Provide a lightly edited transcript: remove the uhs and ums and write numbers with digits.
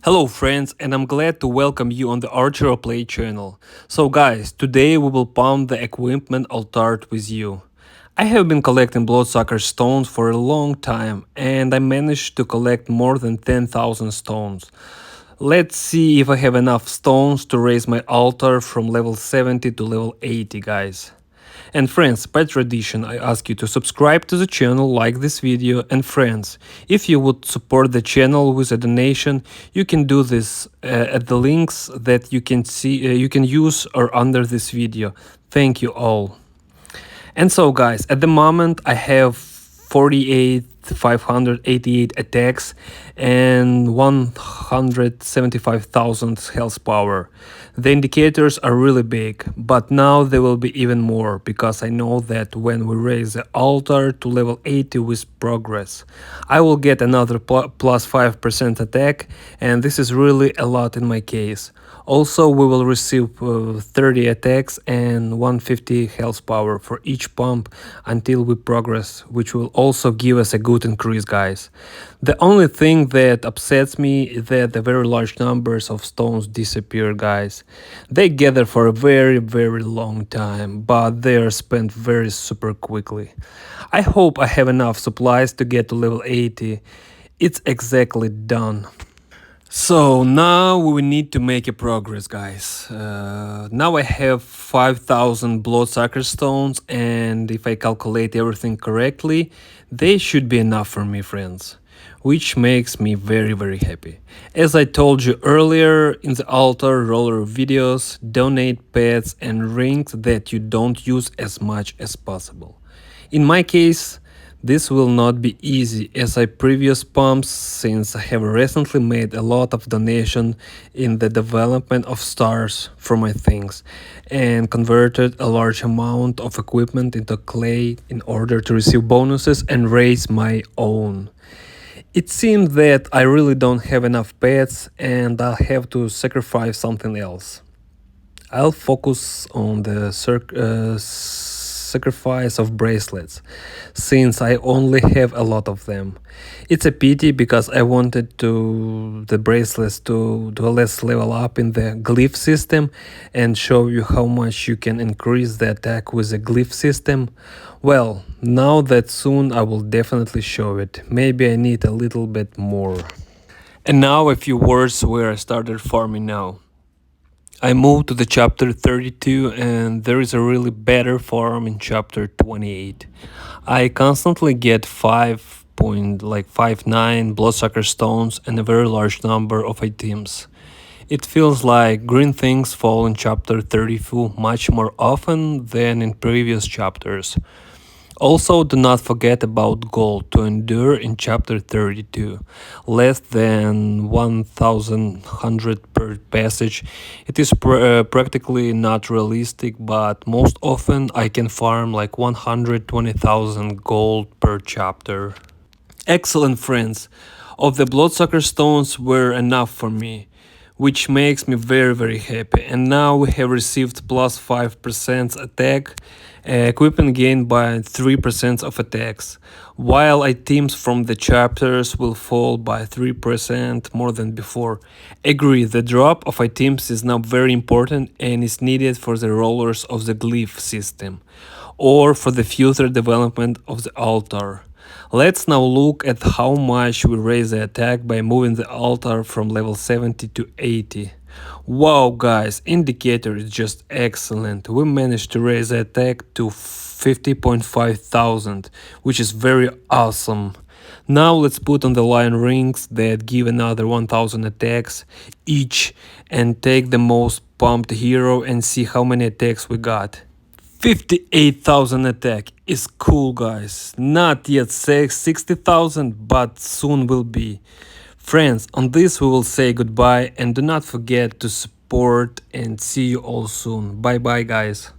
Hello friends, and I'm glad to welcome you on the ARCHERO Play channel. So guys, today we will pump the equipment altar with you. I have been collecting bloodsucker stones for a long time and I managed to collect more than 10,000 stones. Let's see if I have enough stones to raise my altar from level 70 to level 80, guys. And friends, by tradition, I ask you to subscribe to the channel, like this video, and friends, if you would support the channel with a donation, you can do this at the links that you can see, you can use or under this video. Thank you all. And so guys, at the moment I have 48,588 attacks and 175,000 health power. The indicators are really big, but now they will be even more because I know that when we raise the altar to level 80 with progress, I will get another plus 5% attack, and this is really a lot in my case. Also, we will receive 30 attacks and 150 health power for each pump until we progress, which will also give us a good increase, guys. The only thing that upsets me is that the very large numbers of stones disappear, guys. They gather for a very long time, but they are spent very super quickly. I hope I have enough supplies to get to level 80. It's exactly done. So now we need to make a progress, guys. Now I have 5,000 bloodsucker stones, and if I calculate everything correctly, they should be enough for me, friends. Which makes me very happy. As I told you earlier in the altar roller videos, donate pets and rings that you don't use as much as possible. In my case, this will not be easy as I previous pumps, since I have recently made a lot of donation in the development of stars for my things and converted a large amount of equipment into clay in order to receive bonuses and raise my own. It seems that I really don't have enough pets and I'll have to sacrifice something else. I'll focus on the sacrifice of bracelets, since I only have a lot of them. It's a pity because I wanted the bracelets to less level up in the glyph system and show you how much you can increase the attack with the glyph system. Well, now that soon I will definitely show it. Maybe I need a little bit more. And now a few words where I started farming now. I moved to the chapter 32 and there is a really better farm in chapter 28. I constantly get 5.59 bloodsucker stones and a very large number of items. It feels like green things fall in chapter 32 much more often than in previous chapters. Also, do not forget about gold to endure in chapter 32. Less than 1,100 per passage. It is practically not realistic, but most often I can farm like 120,000 gold per chapter. Excellent, friends. Of the bloodsucker stones were enough for me, which makes me very happy. And now we have received plus 5% attack, equipment gained by 3% of attacks, while items from the chapters will fall by 3% more than before. Agree, the drop of items is now very important and is needed for the rollers of the glyph system, or for the future development of the altar. Let's now look at how much we raise the attack by moving the altar from level 70 to 80. Wow guys, indicator is just excellent. We managed to raise the attack to 50.5 thousand, which is very awesome. Now let's put on the lion rings that give another 1000 attacks each and take the most pumped hero and see how many attacks we got. 58,000 attack is cool, guys. Not yet 60,000, but soon will be. Friends, on this we will say goodbye and do not forget to support and see you all soon. Bye bye, guys.